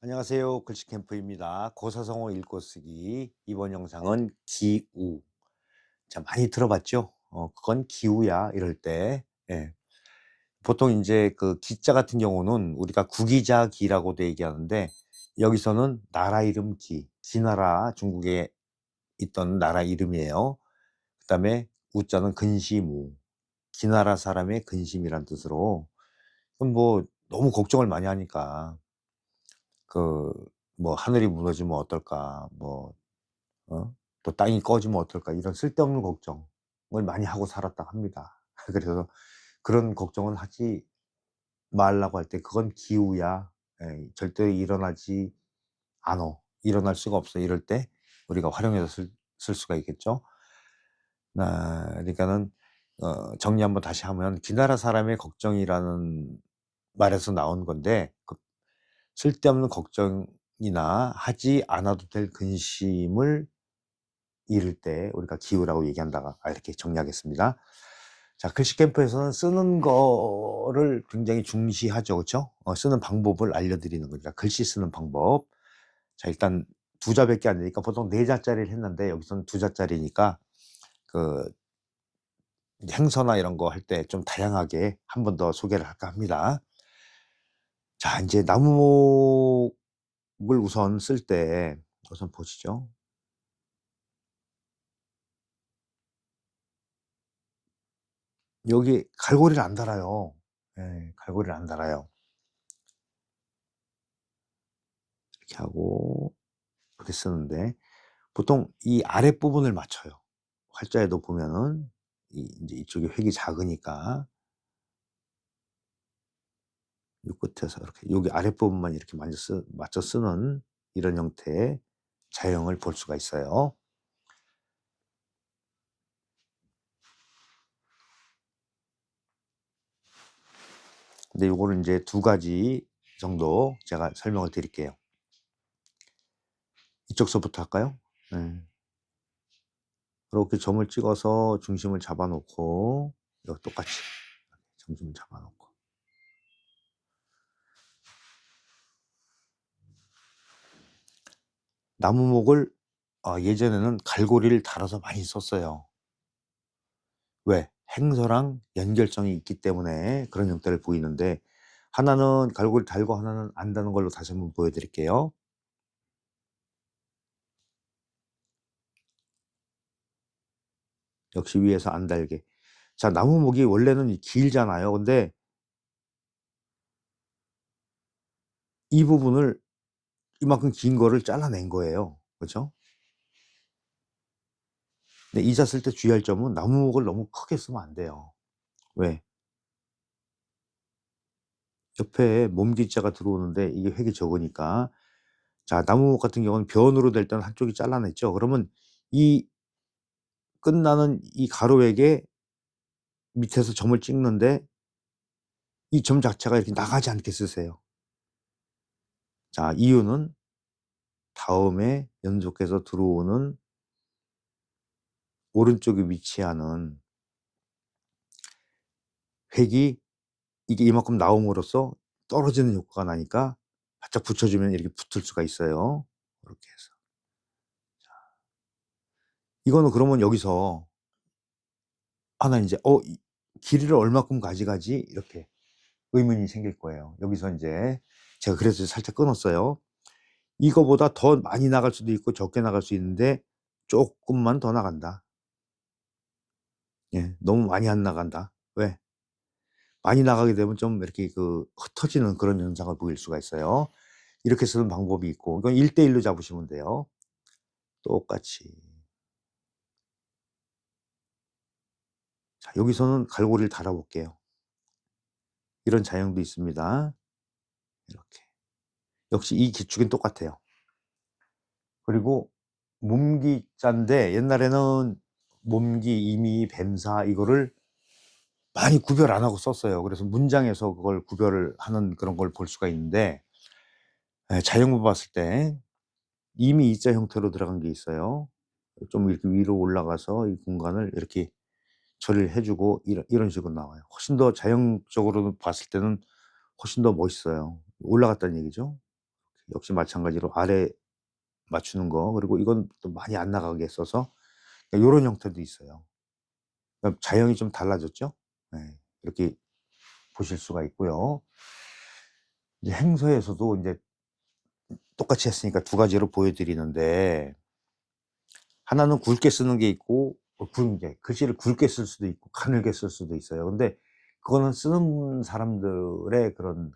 안녕하세요. 글씨캠프입니다. 고사성어 읽고 쓰기. 이번 영상은 기우. 자, 많이 들어봤죠? 그건 기우야. 이럴 때. 예. 보통 이제 그 기자 같은 경우는 우리가 구기자기라고도 얘기하는데, 여기서는 나라 이름 기나라, 중국에 있던 나라 이름이에요. 그 다음에 우자는 근시무, 기나라 사람의 근심이란 뜻으로. 그럼 뭐 너무 걱정을 많이 하니까 그 뭐 하늘이 무너지면 어떨까, 뭐 또 땅이 꺼지면 어떨까, 이런 쓸데없는 걱정을 많이 하고 살았다 합니다. 그래서 그런 걱정은 하지 말라고 할 때 그건 기우야. 예, 절대 일어나지 않어. 일어날 수가 없어. 이럴 때 우리가 활용해서 쓸 수가 있겠죠. 그러니까는 정리 한번 다시 하면 기나라 사람의 걱정이라는 말에서 나온 건데, 그 쓸데없는 걱정이나 하지 않아도 될 근심을 이를 때 우리가 기우라고 얘기한다. 이렇게 정리하겠습니다. 자, 글씨 캠프에서는 쓰는 거를 굉장히 중시하죠. 그렇죠? 쓰는 방법을 알려드리는 거니까 글씨 쓰는 방법. 자, 일단 두 자밖에 안 되니까 보통 네 자짜리를 했는데 여기서는 두 자짜리니까 그 행서나 이런 거 할 때 좀 다양하게 한 번 더 소개를 할까 합니다. 자, 이제 나무목을 우선 쓸 때 우선 보시죠. 여기 갈고리를 안 달아요. 예, 갈고리를 안 달아요. 이렇게 하고 이렇게 쓰는데 보통 이 아랫부분을 맞춰요. 활자에도 보면은 이제 이쪽이 획이 작으니까 요 끝에서 이렇게 여기 아랫부분만 이렇게 맞춰 쓰는 이런 형태의 자형을 볼 수가 있어요. 근데 요거를 인제 두 가지 정도 제가 설명을 드릴게요. 이쪽서부터 할까요? 네. 이렇게 점을 찍어서 중심을 잡아 놓고 여기 똑같이 중심을 잡아 놓고 나무목을 예전에는 갈고리를 달아서 많이 썼어요. 왜? 행서랑 연결성이 있기 때문에 그런 형태를 보이는데, 하나는 갈고리 달고 하나는 안 다는 걸로 다시 한번 보여 드릴게요. 역시 위에서 안 달게. 자, 나무목이 원래는 길잖아요. 근데 이 부분을 이만큼 긴 거를 잘라낸 거예요. 그죠? 근데 이자 쓸 때 주의할 점은 나무목을 너무 크게 쓰면 안 돼요. 왜? 옆에 몸기자가 들어오는데 이게 획이 적으니까. 자, 나무목 같은 경우는 변으로 될 때는 한쪽이 잘라냈죠. 그러면 이 끝나는 이 가로획에 밑에서 점을 찍는데 이 점 자체가 이렇게 나가지 않게 쓰세요. 자, 이유는 다음에 연속해서 들어오는 오른쪽에 위치하는 획이 이게 이만큼 나옴으로써 떨어지는 효과가 나니까 바짝 붙여주면 이렇게 붙을 수가 있어요. 이렇게 해서. 이거는 그러면 여기서 하나 인제 이 길이를 얼마큼 가져가지?' 이렇게 의문이 생길 거예요. 여기서 인제 제가 그래서 살짝 끊었어요. 이거보다 더 많이 나갈 수도 있고 적게 나갈 수 있는데 쪼끔만 더 나간다. 예. 너무 많이 안 나간다. 왜? 많이 나가게 되면 좀 이렇게 흩어지는 그런 현상을 보일 수가 있어요. 이렇게 쓰는 방법이 있고 이건 1대 1로 잡으시면 돼요. 똑같이. 자, 여기서는 갈고리를 달아 볼게요. 이런 자형도 있습니다. 이렇게. 역시 이 기축은 똑같아요. 그리고 몸기자인데 옛날에는 몸기, 임의, 뱀사 이거를 많이 구별 안 하고 썼어요. 그래서 문장에서 그걸 구별을 하는 그런 걸 볼 수가 있는데, 자형부 봤을 때 임의 이자 형태로 들어간 게 있어요. 좀 이렇게 위로 올라가서 이 공간을 이렇게 처리를 해 주고 이런 식으로 나와요. 훨씬 더 자형적으로 봤을 때는 훨씬 더 멋있어요. 올라갔다는 얘기죠. 역시 마찬가지로 아래 맞추는 거, 그리고 이건 또 많이 안 나가게 써서 요런 형태도 있어요. 그러니까 자형이 좀 달라졌죠. 네. 이렇게 보실 수가 있고요. 이제 행서에서도 인제 똑같이 했으니까 두 가지로 보여드리는데, 하나는 굵게 쓰는 게 있고 이제 글씨를 굵게 쓸 수도 있고 가늘게 쓸 수도 있어요. 근데 그거는 쓰는 사람들의 그런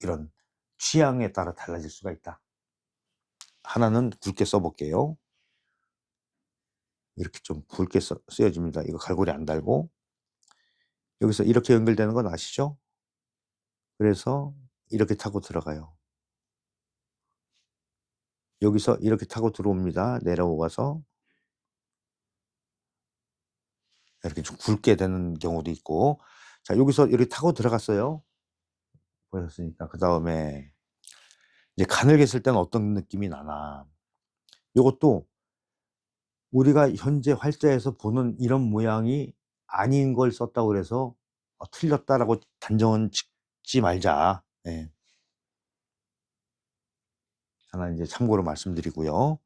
이런 취향에 따라 달라질 수가 있다. 하나는 굵게 써 볼게요. 이렇게 좀 굵게 쓰여집니다. 이거 갈고리 안 달고. 여기서 이렇게 연결되는 건 아시죠? 그래서 이렇게 타고 들어가요. 여기서 이렇게 타고 들어옵니다. 내려와서 이렇게 좀 굵게 되는 경우도 있고. 자, 여기서 이렇게 타고 들어갔어요. 보셨으니까. 그다음에 이제 가늘게 쓸 때는 어떤 느낌이 나나. 요것도 우리가 현재 활자에서 보는 이런 모양이 아닌 걸 썼다고 그래서 '틀렸다.'라고 단정은 짓지 말자. 예. 하나 인제 참고로 말씀드리고요.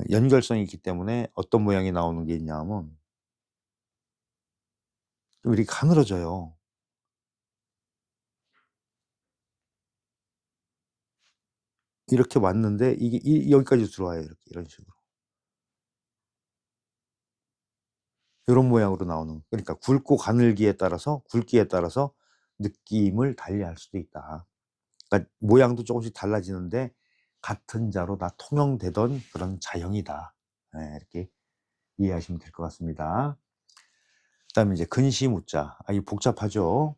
연결성이 있기 때문에 어떤 모양이 나오는 게 있냐면 좀 이렇게 가늘어져요. 이렇게 왔는데 이게 여기까지 들어와요. 이렇게 이런 식으로. 요런 모양으로 나오는, 그러니까 굵고 가늘기에 따라서 굵기에 따라서 느낌을 달리할 수도 있다. 그러니까 모양도 조금씩 달라지는데 같은 자로 다 통용되던 그런 자형이다. 예, 이렇게 이해하시면 될 것 같습니다. 그다음에 이제 근시무자. 이거 복잡하죠.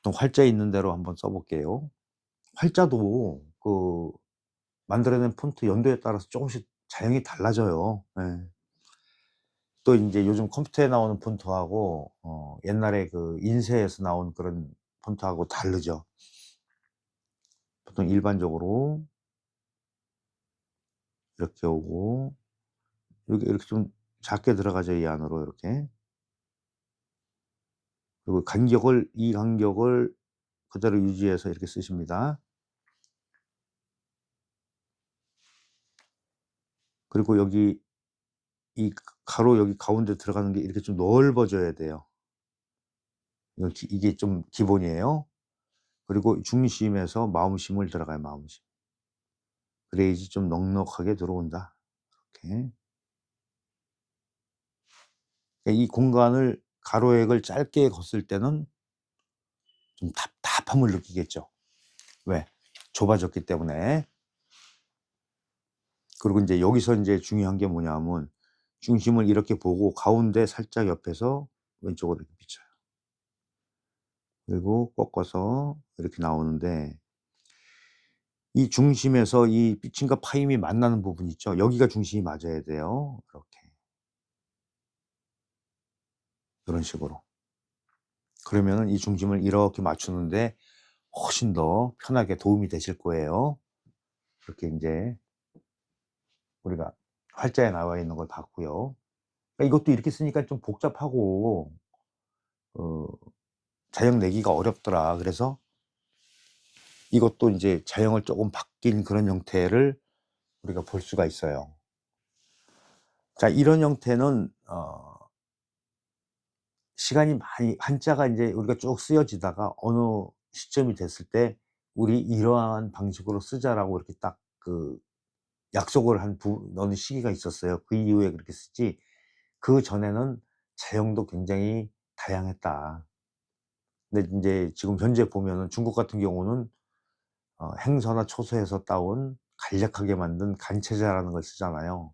보통 활자에 있는 대로 한번 써 볼게요. 활자도 만들어낸 폰트 연도에 따라서 조금씩 자형이 달라져요. 예. 또 인제 요즘 컴퓨터에 나오는 폰트하고 옛날에 인쇄에서 나온 그런 폰트하고 다르죠. 보통 일반적으로 이렇게 오고, 여기 이렇게 좀 작게 들어가죠, 이 안으로 이렇게. 그리고 이 간격을 그대로 유지해서 이렇게 쓰십니다. 그리고 여기 이 가로 여기 가운데 들어가는 게 이렇게 좀 넓어져야 돼요. 이게 좀 기본이에요. 그리고 중심에서 마음심을 들어가요, 마음심. 그래야지 좀 넉넉하게 들어온다. 이렇게. 이 공간을 가로액을 짧게 걷을 때는 좀 답답함을 느끼겠죠. 왜? 좁아졌기 때문에. 그리고 인제 여기서 인제 중요한 게 뭐냐면 중심을 이렇게 보고 가운데 살짝 옆에서 왼쪽으로 이렇게 비춰요. 그리고 꺾어서 이렇게 나오는데, 이 중심에서 이 비침과 파임이 만나는 부분 있죠. 여기가 중심이 맞아야 돼요. 이렇게. 요런 식으로. 그러면은 이 중심을 이렇게 맞추는데 훨씬 더 편하게 도움이 되실 거예요. 그렇게 인제 우리가 활자에 나와 있는 걸 봤고요. 그러니까 이것도 이렇게 쓰니까 좀 복잡하고 어 자형 내기가 어렵더라. 그래서 이것도 인제 자형을 쪼금 바뀐 그런 형태를 우리가 볼 수가 있어요. 자, 이런 형태는 시간이 많이 한자가 인제 우리가 쭉 쓰여지다가 어느 시점이 됐을 때 "우리 이러한 방식으로 쓰자."라고 이렇게 딱 약속을 한 어느 시기가 있었어요. 그 이후에 그렇게 쓰지, 그전에는 자형도 굉장히 다양했다. 근데 인제 지금 현재 보면은 중국 같은 경우는 행서나 초서에서 따온 간략하게 만든 간체자라는 걸 쓰잖아요.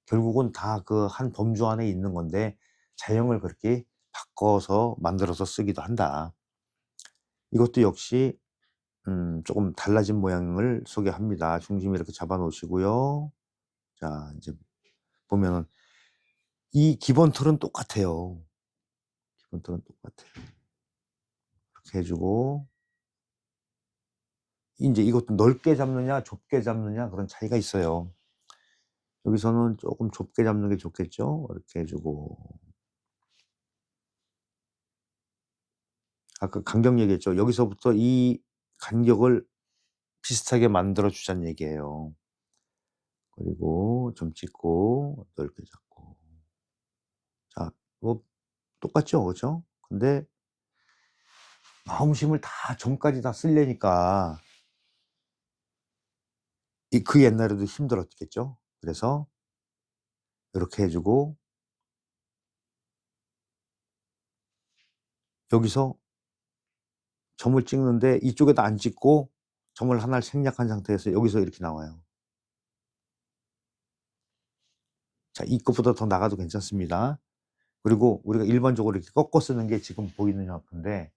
결국은 다 한 범주 안에 있는 건데 자형을 그렇게 바꿔서 만들어서 쓰기도 한다. 이것도 역시 쪼금 달라진 모양을 소개합니다. 중심 이렇게 잡아 놓으시고요. 자, 인제 보면은 이 기본 틀은 똑같아요. 기본 틀은 똑같아요. 이렇게 해 주고, 인제 이것도 넓게 잡느냐 좁게 잡느냐 그런 차이가 있어요. 여기서는 쪼끔 좁게 잡는 게 좋겠죠. 이렇게 해 주고, 아까 간격 얘기했죠. 여기서부터 이 간격을 비슷하게 만들어 주자는 얘기예요. 그리고 점 찍고 넓게 잡고. 자 뭐 똑같죠, 그죠? 근데 마음심을 다 점까지 다 쓰려니까 그 옛날에도 힘들었겠죠. 그래서 요렇게 해 주고 여기서 점을 찍는데 이쪽에다 안 찍고 점을 하나를 생략한 상태에서 여기서 이렇게 나와요. 자 이것보다 더 나가도 괜찮습니다. 그리고 우리가 일반적으로 이렇게 꺾어 쓰는 게 지금 보이는 형태인데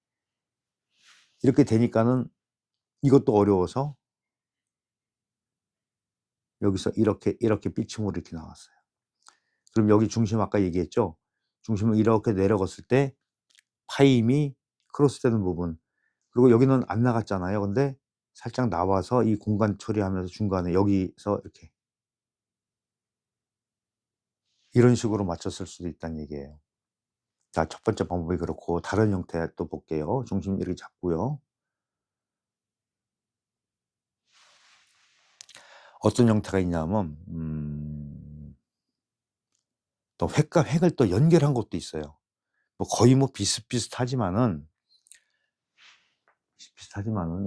이렇게 되니까는 이것도 어려워서 여기서 이렇게 삐침으로 이렇게 나왔어요. 그럼 여기 중심 아까 얘기했죠? 중심을 이렇게 내려갔을 때 파임이 크로스되는 부분, 그리고 여기는 안 나갔잖아요. 근데 살짝 나와서 이 공간 처리하면서 중간에 여기서 이렇게 이런 식으로 맞췄을 수도 있다는 얘기예요. 자, 첫 번째 방법이 그렇고 다른 형태 또 볼게요. 중심 이렇게 잡고요. 어떤 형태가 있냐면 또 획과 획을 또 연결한 것도 있어요. 뭐 거의 뭐 비슷비슷하지만은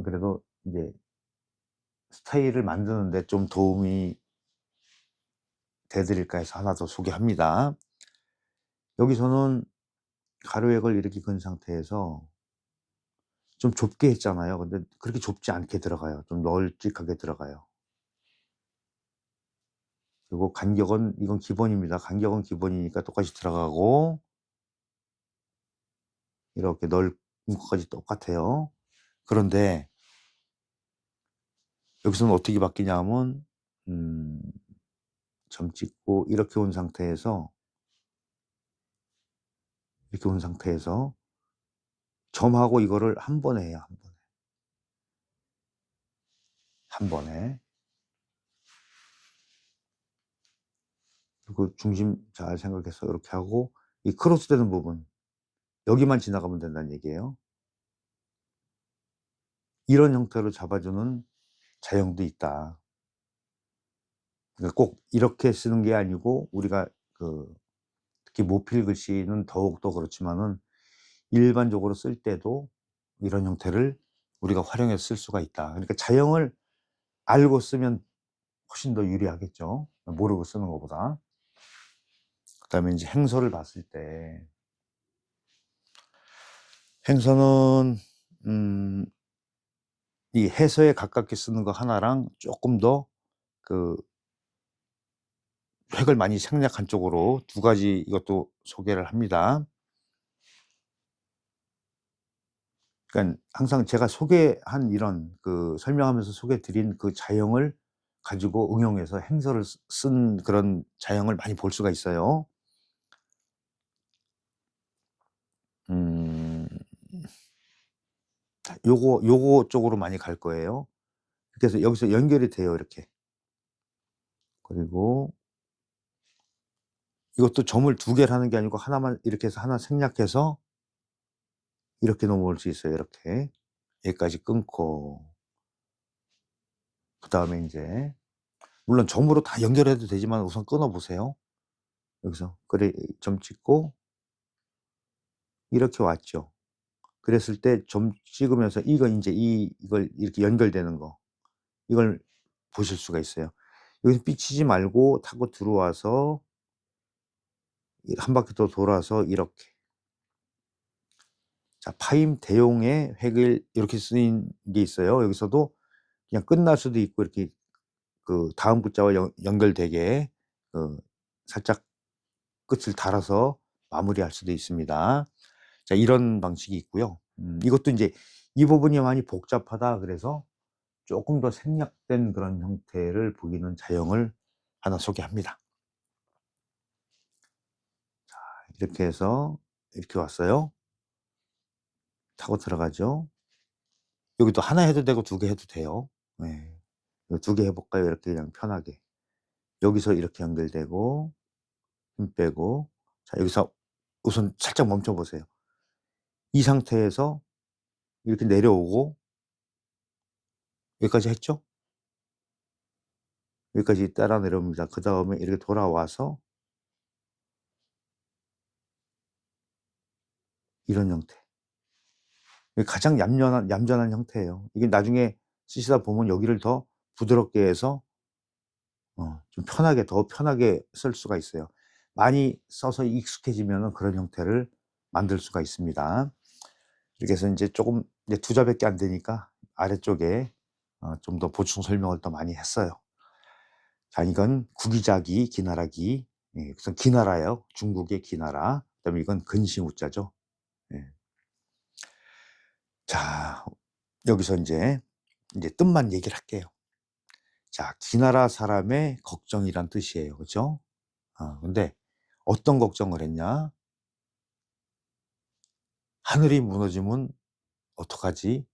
그래도 이제 스타일을 만드는 데 좀 도움이 돼 드릴까 해서 하나 더 소개합니다. 여기서는 가로획을 이렇게 그은 상태에서 좀 좁게 했잖아요. 근데 그렇게 좁지 않게 들어가요. 좀 널찍하게 들어가요. 그리고 간격은 이건 기본입니다. 간격은 기본이니까 똑같이 들어가고 이렇게 넓은 것까지 똑같아요. 그런데 여기서는 어떻게 바뀌냐면 점 찍고 이렇게 온 상태에서 이렇게 온 상태에서 점하고 이거를 한 번에 해요. 한 번에. 한 번에. 그리고 중심 잘 생각해서 이렇게 하고 이 크로스 되는 부분 여기만 지나가면 된다는 얘기예요. 이런 형태로 잡아주는 자형도 있다. 그러니까 꼭 이렇게 쓰는 게 아니고 우리가 특히 모필 글씨는 더욱더 그렇지만은 일반적으로 쓸 때도 이런 형태를 우리가 활용해서 쓸 수가 있다. 그러니까 자형을 알고 쓰면 훨씬 더 유리하겠죠, 모르고 쓰는 것보다. 그다음에 인제 행서를 봤을 때 행서는 이 해서에 가깝게 쓰는 거 하나랑 쪼끔 더 그 획을 많이 생략한 쪽으로 두 가지 이것도 소개를 합니다. 그러니깐 항상 제가 소개한 이런 설명하면서 소개 드린 그 자형을 가지고 응용해서 행서를 쓴 그런 자형을 많이 볼 수가 있어요. 음 요거 쪽으로 많이 갈 거예요. 그래서 여기서 연결이 돼요, 이렇게. 그리고 이것도 점을 두 개를 하는 게 아니고 하나만 이렇게 해서 하나 생략해서 이렇게 넘어올 수 있어요, 이렇게. 여기까지 끊고 그다음에 인제 물론 점으로 다 연결해도 되지만 우선 끊어 보세요. 여기서 그래 점 찍고 이렇게 왔죠. 그랬을 때 점 찍으면서 이거 인제 이걸 이렇게 연결되는 거 이걸 보실 수가 있어요. 여기서 삐치지 말고 타고 들어와서 이 한 바퀴 더 돌아서 이렇게. 자 파임 대용의 획을 이렇게 쓰인 게 있어요. 여기서도 그냥 끝날 수도 있고 이렇게 다음 글자와 연결되게 살짝 끝을 달아서 마무리할 수도 있습니다. 자 이런 방식이 있고요. 이것도 인제 이 부분이 많이 복잡하다 그래서 쪼끔 더 생략된 그런 형태를 보이는 자형을 하나 소개합니다. 이렇게 해서 이렇게 왔어요. 타고 들어가죠. 여기도 하나 해도 되고 두 개 해도 돼요. 네. 두 개 해 볼까요? 이렇게 그냥 편하게. 여기서 이렇게 연결되고 힘 빼고 자 여기서 우선 살짝 멈춰 보세요. 이 상태에서 이렇게 내려오고 여기까지 했죠? 여기까지 따라 내려옵니다. 그다음에 이렇게 돌아와서 이런 형태. 이게 가장 얌전한 형태예요. 이게 나중에 쓰시다 보면 여기를 더 부드럽게 해서 좀 편하게, 더 편하게 쓸 수가 있어요. 많이 써서 익숙해지면은 그런 형태를 만들 수가 있습니다. 이렇게 해서 인제 조금 이제 2 자밖에 안 되니까 아래쪽에 좀 더 보충 설명을 더 많이 했어요. 자, 이건 구기자기, 기나라기. 예, 우선 기나라예요. 중국의 기나라. 그다음에 이건 근시우자죠. 예. 자, 여기서 인제 뜻만 얘기를 할게요. 자, 기나라 사람의 걱정이란 뜻이에요. 그죠? 근데 어떤 걱정을 했냐? 하늘이 무너지면 어떡하지?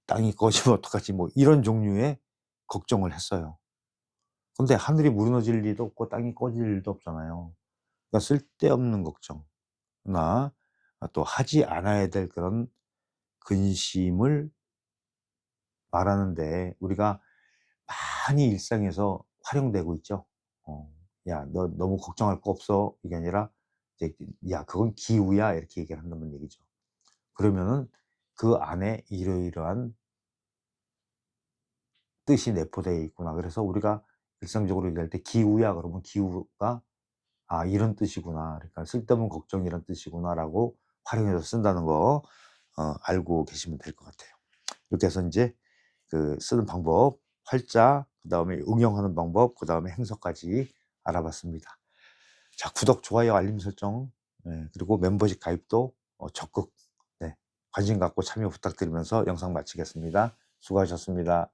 땅이 꺼지면 어떡하지? 뭐 이런 종류의 걱정을 했어요. 근데 하늘이 무너질 리도 없고 땅이 꺼질 일도 없잖아요. 그러니까 쓸데없는 걱정이나 또 하지 않아야 될 그런 근심을 말하는데 우리가 많이 일상에서 활용되고 있죠. "야, 너 너무 걱정할 거 없어." 이게 아니라 이제 "야, 그건 기우야." 이렇게 얘기를 한다는 얘기죠. 그러면은 그 안에 이러이러한 뜻이 내포되어 있구나. 그래서 우리가 일상적으로 얘기할 때 "기우야." 그러면 기우가 '아, 이런 뜻이구나. 그러니까 쓸데없는 걱정이란 뜻이구나.'라고 활용해서 쓴다는 거 알고 계시면 될 것 같아요. 이렇게 해서 인제 그 쓰는 방법, 활자, 그다음에 응용하는 방법, 그다음에 행서까지 알아봤습니다. 자, 구독, 좋아요, 알림 설정, 그리고 멤버십 가입도 적극, 네, 관심 갖고 참여 부탁드리면서 영상 마치겠습니다. 수고하셨습니다.